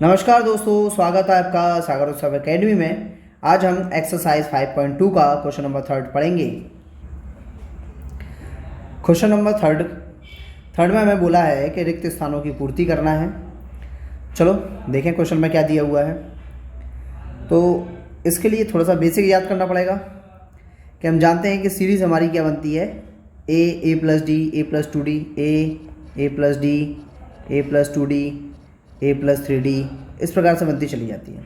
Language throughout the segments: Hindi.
नमस्कार दोस्तों, स्वागत है आपका सागर उत्सव एकेडमी में। आज हम एक्सरसाइज 5.2 का क्वेश्चन नंबर थर्ड पढ़ेंगे। क्वेश्चन नंबर थर्ड में हमें बोला है कि रिक्त स्थानों की पूर्ति करना है। चलो देखें क्वेश्चन में क्या दिया हुआ है। तो इसके लिए थोड़ा सा बेसिक याद करना पड़ेगा कि हम जानते हैं कि सीरीज़ हमारी क्या बनती है, ए प्लस डी, ए प्लस 2d, ए प्लस डी, ए प्लस 2d, ए प्लस 3d, इस प्रकार से बनती चली जाती है।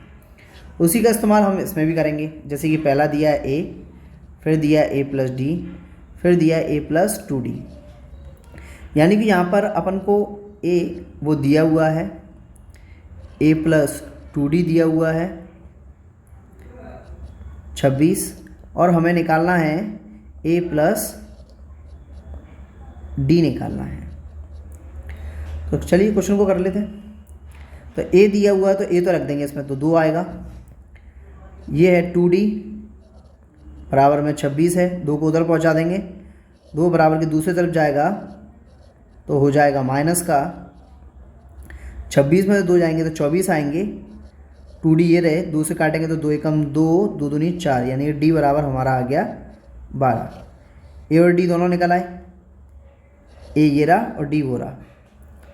उसी का इस्तेमाल हम इसमें भी करेंगे। जैसे कि पहला दिया है ए, फिर दिया ए प्लस डी, फिर दिया ए प्लस 2d। यानी कि यहाँ पर अपन को ए वो दिया हुआ है, ए प्लस 2d दिया हुआ है 26, और हमें निकालना है ए प्लस डी निकालना है। तो चलिए क्वेश्चन को कर लेते हैं। तो ए दिया हुआ है तो ए तो रख देंगे इसमें, तो 2 आएगा। ये है 2d बराबर में 26 है, 2 को उधर पहुंचा देंगे, 2 बराबर के दूसरी तरफ जाएगा तो हो जाएगा माइनस का 26 में से 2 जाएंगे तो 24 आएंगे। 2d ये रहे, 2 से काटेंगे तो 2 एकम 2, 2 दूनी 4, यानी d बराबर हमारा आ गया 12। ए और d दोनों निकल आए, ए ये रहा और d वो रहा,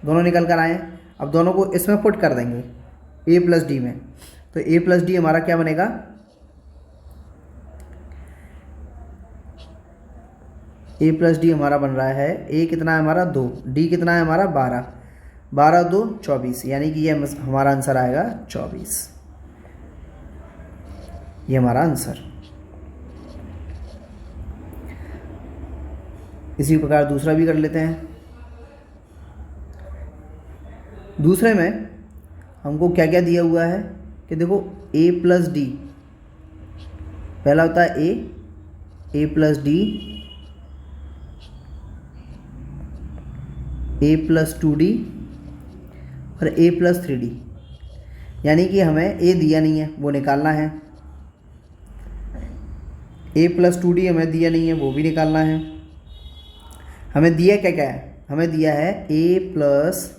दोनों निकल कर आए। अब दोनों को इसमें पुट कर देंगे a प्लस डी में, तो a प्लस डी हमारा क्या बनेगा, a प्लस डी हमारा बन रहा है, a कितना है हमारा 2, d कितना है हमारा 12, 12 2 24, यानी कि ये हमारा आंसर आएगा 24। ये हमारा आंसर। इसी प्रकार दूसरा भी कर लेते हैं। दूसरे में हमको क्या क्या दिया हुआ है कि देखो a प्लस डी, पहला होता है a plus D, a plus 2d और a प्लस 3d। यानी कि हमें a दिया नहीं है, वो निकालना है। a प्लस 2d हमें दिया नहीं है, वो भी निकालना है। हमें दिया क्या क्या है, हमें दिया है a प्लस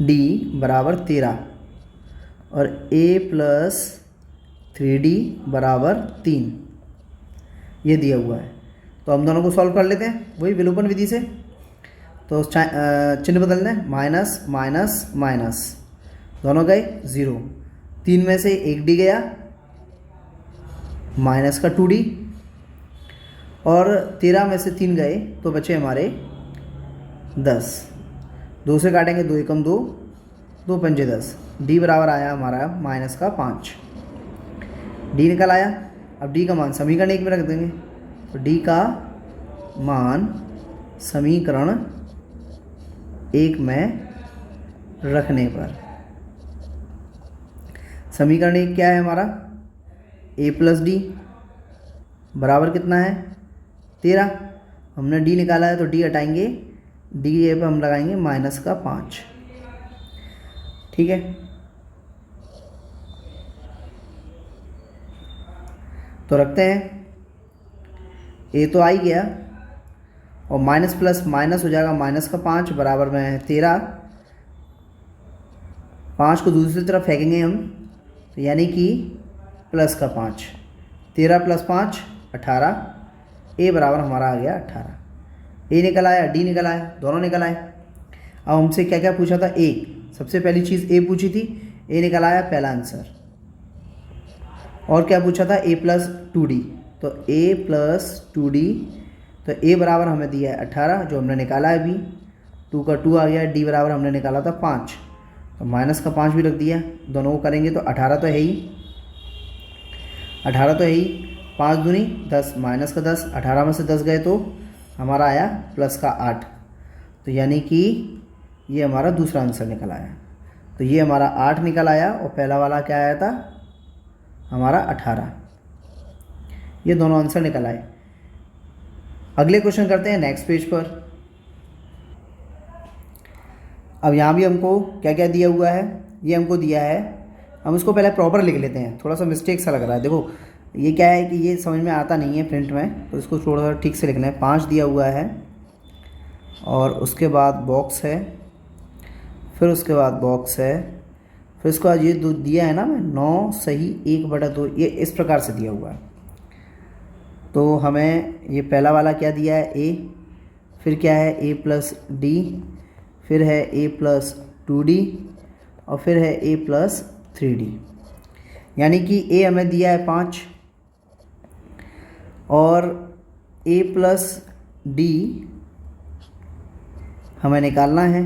डी बराबर 13 और a प्लस 3d बराबर 3, ये दिया हुआ है। तो हम दोनों को सॉल्व कर लेते हैं वही विलोपन विधि से। तो चिन्ह बदल दें, माइनस माइनस माइनस, दोनों गए 0, 3 में से 1 d गया, माइनस का 2d, और 13 में से 3 गए तो बचे हमारे 10। 2 से काटेंगे 2 एकम 2, 2 पंजे 10, d बराबर आया हमारा माइनस का 5। d निकल आया। अब d का मान समीकरण 1 में रख देंगे, तो d का मान समीकरण 1 में रखने पर, समीकरण 1 क्या है हमारा, a प्लस डी बराबर कितना है 13। हमने d निकाला है तो d हटाएंगे, डी ए पे हम लगाएंगे माइनस का 5। ठीक है, तो रखते हैं, ए तो आ ही गया और माइनस प्लस माइनस हो जाएगा, माइनस का 5 बराबर में है 13। 5 को दूसरी तरफ फेंकेंगे हम, तो यानी कि प्लस का 5, 13 प्लस 5 18, ए बराबर हमारा आ गया 18। ए निकल आया, डी निकल आया, दोनों निकल आए। अब हमसे क्या क्या पूछा था, ए, सबसे पहली चीज़ ए पूछी थी, ए निकल आया पहला आंसर। और क्या पूछा था, ए प्लस 2d, तो ए प्लस 2d, तो ए बराबर हमें दिया है 18 जो हमने निकाला है अभी, 2 का 2 आ गया, डी बराबर हमने निकाला था 5, तो माइनस का 5 भी रख दिया। दोनों को करेंगे तो 18 तो है ही, 18 तो है ही, 5 दूनी 10, माइनस का 10, 18 में से 10 गए तो हमारा आया प्लस का 8, तो यानी कि ये हमारा दूसरा आंसर निकल आया। तो ये हमारा 8 निकल आया और पहला वाला क्या आया था हमारा 18। ये दोनों आंसर निकल आए। अगले क्वेश्चन करते हैं नेक्स्ट पेज पर। अब यहाँ भी हमको क्या क्या दिया हुआ है, ये हमको दिया है, हम इसको पहले प्रॉपर लिख लेते हैं, थोड़ा सा मिस्टेक सा लग रहा है। देखो ये क्या है कि ये समझ में आता नहीं है प्रिंट में, तो इसको थोड़ा सा ठीक से लिखना है। 5 दिया हुआ है और उसके बाद बॉक्स है, फिर उसके बाद बॉक्स है, फिर उसके बाद ये दो दिया है ना मैं 9 सही 1/2, ये इस प्रकार से दिया हुआ है। तो हमें ये पहला वाला क्या दिया है a, फिर क्या है a प्लस डी, फिर है a प्लस 2d और फिर है a प्लस 3d, यानी कि a हमें दिया है 5 और a प्लस d हमें निकालना है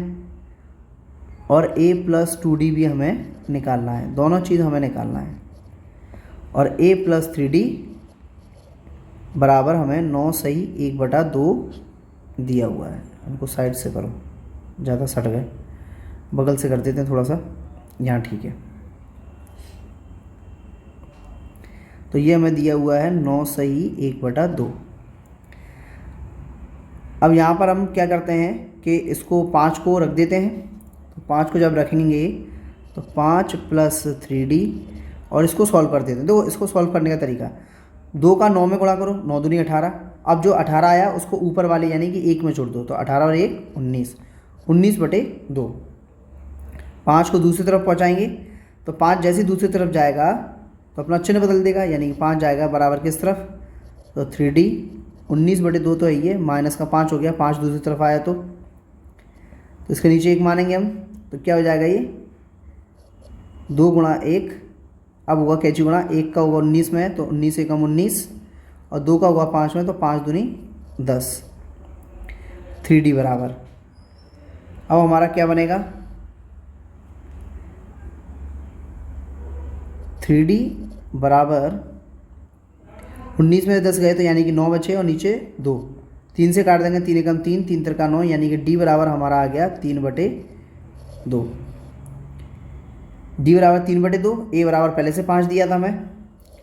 और a प्लस 2d भी हमें निकालना है, दोनों चीज़ हमें निकालना है। और a प्लस 3d बराबर हमें 9 सही 1/2 दिया हुआ है। इनको साइड से करो, ज़्यादा सट गए, बगल से कर देते हैं थोड़ा सा, यहाँ ठीक है। तो ये हमें दिया हुआ है 9 सही 1/2। अब यहाँ पर हम क्या करते हैं कि इसको 5 को रख देते हैं। तो 5 को जब रखेंगे तो 5 प्लस 3d और इसको सॉल्व कर देते हैं। देखो इसको सॉल्व करने का तरीका, 2 का 9 में गुणा करो, 9 दूनी 18। अब जो 18 आया उसको ऊपर वाले यानी कि 1 में जोड़ दो, तो 18 और 1 19, 19/2। 5 को दूसरी तरफ पहुँचाएंगे तो 5 जैसे दूसरी तरफ जाएगा तो अपना चिन्ह बदल देगा, यानी कि 5 जाएगा बराबर किस तरफ, तो 3d। 19/2 तो है ये, माइनस का 5 हो गया, 5 दूसरी तरफ आया तो इसके नीचे 1 मानेंगे हम, तो क्या हो जाएगा ये 2 गुणा 1, अब होगा कैची गुणा, 1 का होगा 19 में तो 19 एकम 19 और 2 का होगा 5 में तो 5 दूनी 10, 3d बराबर। अब हमारा क्या बनेगा 3d बराबर 19 में 10 गए तो यानी कि 9 बचे और नीचे 2, 3 से काट देंगे, 3 एकम 3, 3 तिरका 9, यानी कि d बराबर हमारा आ गया 3/2। d बराबर 3/2, a बराबर पहले से 5 दिया था हमें,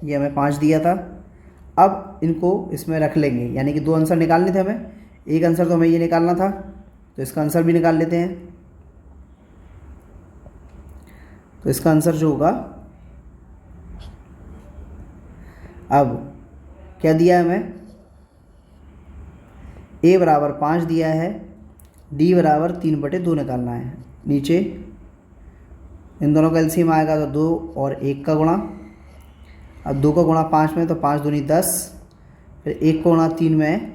ये हमें 5 दिया था। अब इनको इसमें रख लेंगे, यानी कि 2 आंसर निकालने थे हमें, एक आंसर तो हमें ये निकालना था, तो इसका आंसर भी निकाल लेते हैं। तो इसका आंसर जो होगा, अब क्या दिया है हमें, a बराबर 5 दिया है, d बराबर 3/2 निकालना है। नीचे इन दोनों का एलसीएम आएगा तो 2 और 1 का गुणा, अब 2 का गुणा 5 में तो 5 दूनी 10, फिर 1 को गुणा 3 में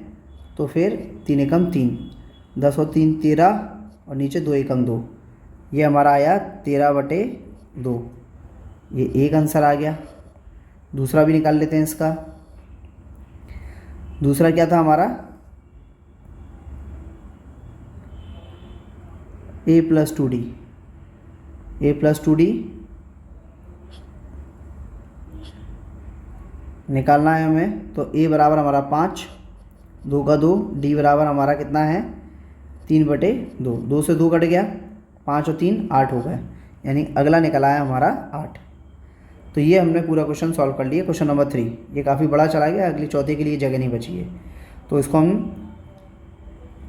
तो फिर 3 एकम 3, 10 और 3 13 और नीचे 2 एकम 2, ये हमारा आया 13/2। ये एक आंसर आ गया। दूसरा भी निकाल लेते हैं इसका। दूसरा क्या था हमारा, a plus 2d, a plus 2d निकालना है हमें, तो a बराबर हमारा 5, 2 का 2, d बराबर हमारा कितना है 3/2, 2 से 2 कट गया, 5 और 3 8 हो गए, यानी अगला निकला है हमारा 8। तो ये हमने पूरा क्वेश्चन सॉल्व कर लिया, क्वेश्चन नंबर 3। ये काफ़ी बड़ा चला गया, अगली चौथे के लिए जगह नहीं बची है, तो इसको हम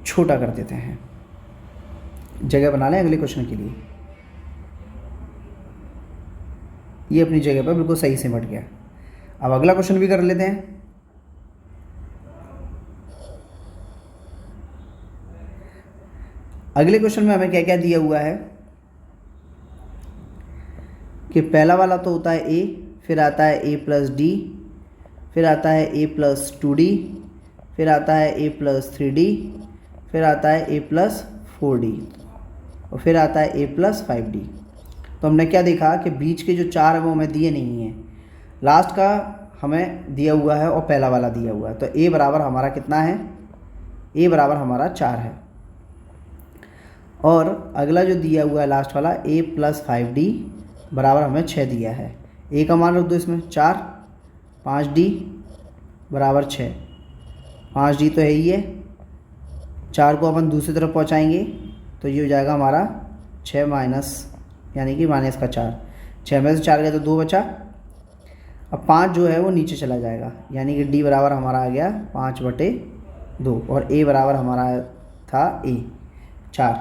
छोटा कर देते हैं, जगह बना लें अगले क्वेश्चन के लिए। ये अपनी जगह पर बिल्कुल सही सिमट गया। अब अगला क्वेश्चन भी कर लेते हैं। अगले क्वेश्चन में हमें क्या क्या दिया हुआ है कि पहला वाला तो होता है a, फिर आता है a प्लस डी, फिर आता है a प्लस 2d, फिर आता है a प्लस 3d, फिर आता है a प्लस 4d और फिर आता है a प्लस 5d। तो हमने क्या देखा कि बीच के जो 4 है वो हमें दिए नहीं हैं, लास्ट का हमें दिया हुआ है और पहला वाला दिया हुआ है। तो a बराबर हमारा कितना है, a बराबर हमारा 4 है। और अगला जो दिया हुआ है लास्ट वाला a प्लस 5d बराबर हमें 6 दिया है। a का मान रख दो इसमें 4, 5d बराबर 6, 5d तो है ही है, 4 को अपन दूसरी तरफ पहुंचाएंगे तो ये हो जाएगा हमारा 6 माइनस, यानी कि माइनस का 4, 6 में से 4 गया तो 2 बचा। अब 5 जो है वो नीचे चला जाएगा, यानी कि d बराबर हमारा आ गया 5/2 और a बराबर हमारा था a 4।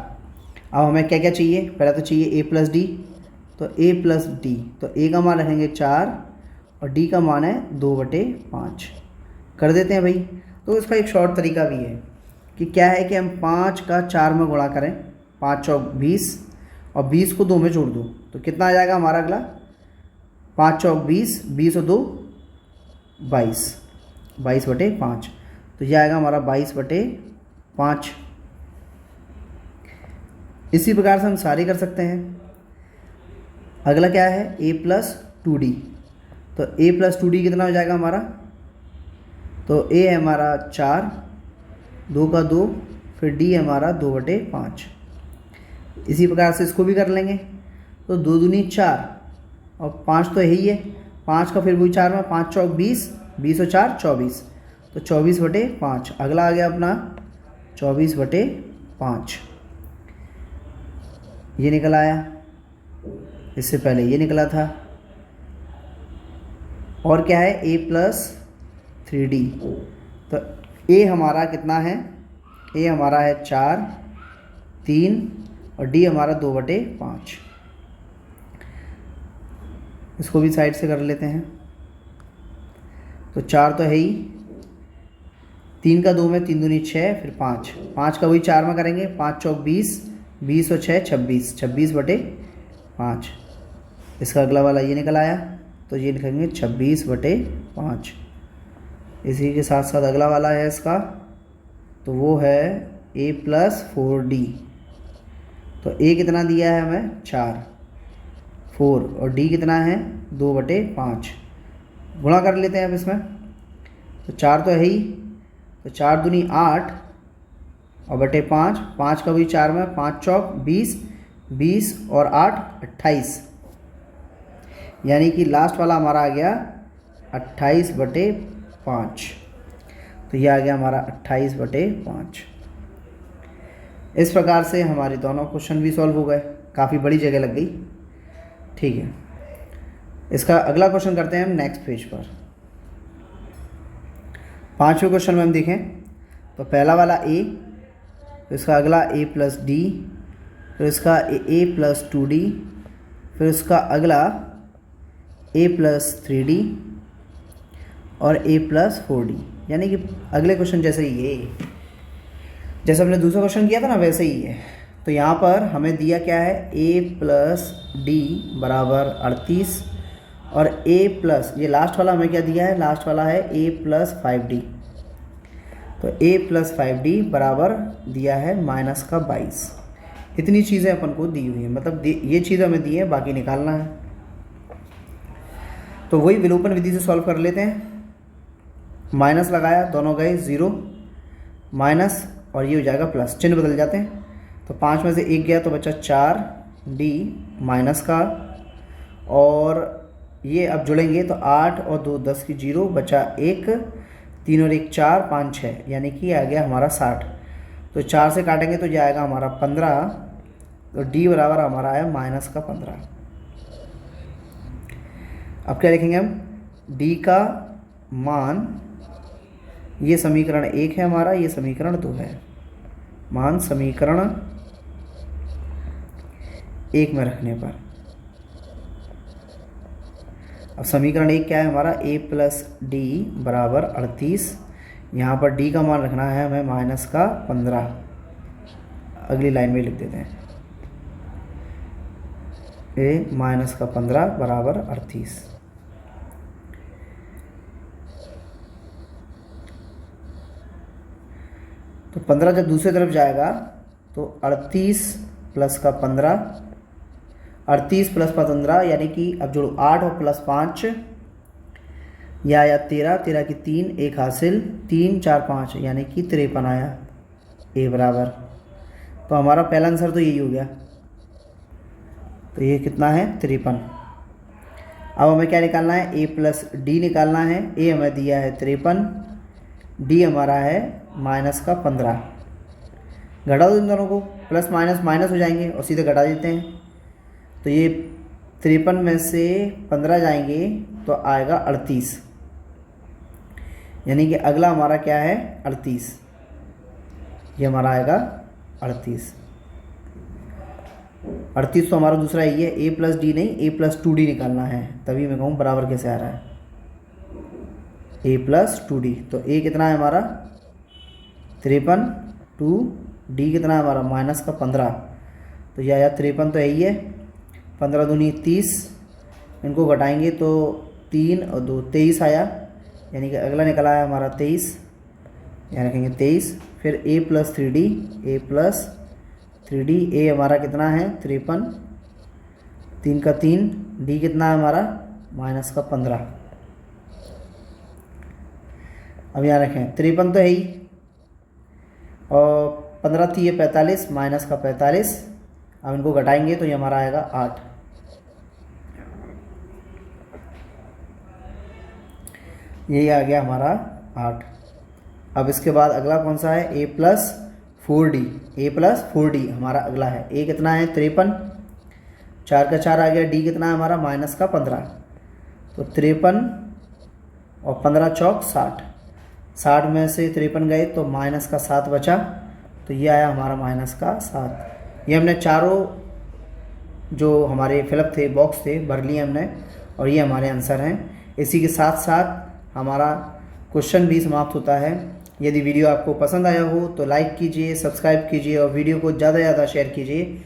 अब हमें क्या क्या चाहिए, पहला तो चाहिए a प्लस डी, तो a प्लस डी, तो a का मान रखेंगे 4 और d का मान है 2/5। कर देते हैं भाई। तो इसका एक शॉर्ट तरीका भी है कि क्या है कि हम 5 का 4 में गुणा करें, 5 चौक 20 और 20 को 2 में जोड़ दो तो कितना आ जाएगा हमारा अगला, 5 चौक 20, 20 और 2 22, 22/5। तो यह आएगा हमारा 22/5। इसी प्रकार से हम सारे कर सकते हैं। अगला क्या है, a+2d। तो a+2d कितना हो जाएगा हमारा, तो a है हमारा 4, 2 का 2, फिर d है हमारा 2/5। इसी प्रकार से इसको भी कर लेंगे। तो 2 दूनी 4 और 5 तो है ही है, 5 का फिर वही 4 में, 5 चौक 20, 20 और 4 24, तो 24/5। अगला आ गया अपना 24/5, ये निकल आया। इससे पहले ये निकला था। और क्या है, a+3d। तो a हमारा कितना है, a हमारा है 4, 3 और d हमारा 2/5। इसको भी साइड से कर लेते हैं। तो 4 तो है ही, 3 का 2 में, 3 दूनी 6, फिर 5, 5 का वही 4 में करेंगे, 5 चौक 20, 20 और 6 26, 26/5। इसका अगला वाला ये निकल आया, तो ये लिखेंगे 26/5। इसी के साथ साथ अगला वाला है इसका, तो वो है a+4d। तो a कितना दिया है हमें, 4, 4 और d कितना है 2/5। गुणा कर लेते हैं अब इसमें। तो 4 तो है ही, तो 4 दूनी 8 और बटे 5, 5 का भी 4 में, 5 चौक 20, 20 और 8 28, यानी कि लास्ट वाला हमारा आ गया 28/5। तो यह आ गया हमारा 28/5। इस प्रकार से हमारे दोनों क्वेश्चन भी सॉल्व हो गए, काफ़ी बड़ी जगह लग गई। ठीक है, इसका अगला क्वेश्चन करते हैं हम नेक्स्ट पेज पर। 5वें क्वेश्चन में हम देखें तो पहला वाला a, फिर इसका अगला a+d, फिर इसका a+2d, फिर इसका अगला a+3d और a+4d। यानी कि अगले क्वेश्चन जैसे ही ये, जैसे हमने दूसरा क्वेश्चन किया था ना वैसे ही है। तो यहाँ पर हमें दिया क्या है, a+d बराबर 38 और ये लास्ट वाला हमें क्या दिया है, लास्ट वाला है a+5d। तो a+5d बराबर दिया है -22। इतनी चीज़ें अपन को दी हुई हैं, मतलब ये चीज़ें हमें दी हैं, बाकी निकालना है। तो वही विलोपन विधि से सॉल्व कर लेते हैं। माइनस लगाया, दोनों गए 0, माइनस और ये हो जाएगा प्लस, चिन्ह बदल जाते हैं। तो 5 में से 1 गया तो बचा 4d माइनस का, और ये अब जुड़ेंगे तो 8 और 2 10 की 0, बचा 1, 3 और 1 4, 5 6, यानी कि आ गया हमारा 60। तो 4 से काटेंगे तो जाएगा हमारा 15। तो d बराबर हमारा है -15। अब क्या लिखेंगे हम, d का मान, ये समीकरण 1 है हमारा, ये समीकरण 2 है। मान समीकरण 1 में रखने पर, अब समीकरण 1 क्या है हमारा, a+d बराबर 38। यहाँ पर d का मान रखना है हमें -15। अगली लाइन में लिख देते हैं, a-15 बराबर 38। तो 15 जब दूसरी तरफ जाएगा तो 38 प्लस का 15, 38 प्लस 15, यानी कि अब जोड़ो 8 और प्लस 5, या 13, 13 की 3, 1 हासिल, 3 4 5, यानी कि 53 आया a बराबर। तो हमारा पहला आंसर तो यही हो गया। तो ये कितना है, 53। अब हमें क्या निकालना है, a+d निकालना है। a हमें दिया है 53, d हमारा है -15। घटा दो इन दोनों को, प्लस माइनस माइनस हो जाएंगे और सीधे घटा देते हैं। तो ये 53 में से 15 जाएंगे तो आएगा 38, यानी कि अगला हमारा क्या है 38, ये हमारा आएगा 38। 38 तो हमारा दूसरा ही है, a+d नहीं a+2d निकालना है, तभी मैं कहूँ बराबर कैसे आ रहा है, a+2d। तो a कितना है हमारा 53, 2d कितना है हमारा -15। तो ये आया 53 तो यही है। 15 दूनी 30, इनको घटाएंगे तो 3 और 2 23 आया, यानी कि अगला निकला है हमारा 23, यहाँ रखेंगे 23। फिर a प्लस 3d, a हमारा कितना है 53, 3 का 3, d कितना है हमारा माइनस का 15। अब यहाँ रखें 53 तो है ही, और 15 थी ये 45, माइनस का 45। अब इनको घटाएंगे तो ये हमारा आएगा 8। यही आ गया हमारा 8। अब इसके बाद अगला कौन सा है, a प्लस 4d हमारा अगला है। a कितना है 53, 4 का 4 आ गया, d कितना है हमारा माइनस का 15। तो 53 और 15 चौक 60, 60 में से 53 गए तो माइनस का 7 बचा, तो ये आया हमारा माइनस का 7। ये हमने चारों जो हमारे फिलअप थे, बॉक्स थे, भर लिए हमने, और ये हमारे आंसर हैं। इसी के साथ साथ हमारा क्वेश्चन भी समाप्त होता है। यदि वीडियो आपको पसंद आया हो तो लाइक कीजिए, सब्सक्राइब कीजिए और वीडियो को ज़्यादा से ज़्यादा शेयर कीजिए।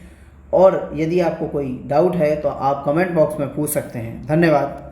और यदि आपको कोई डाउट है तो आप कमेंट बॉक्स में पूछ सकते हैं। धन्यवाद।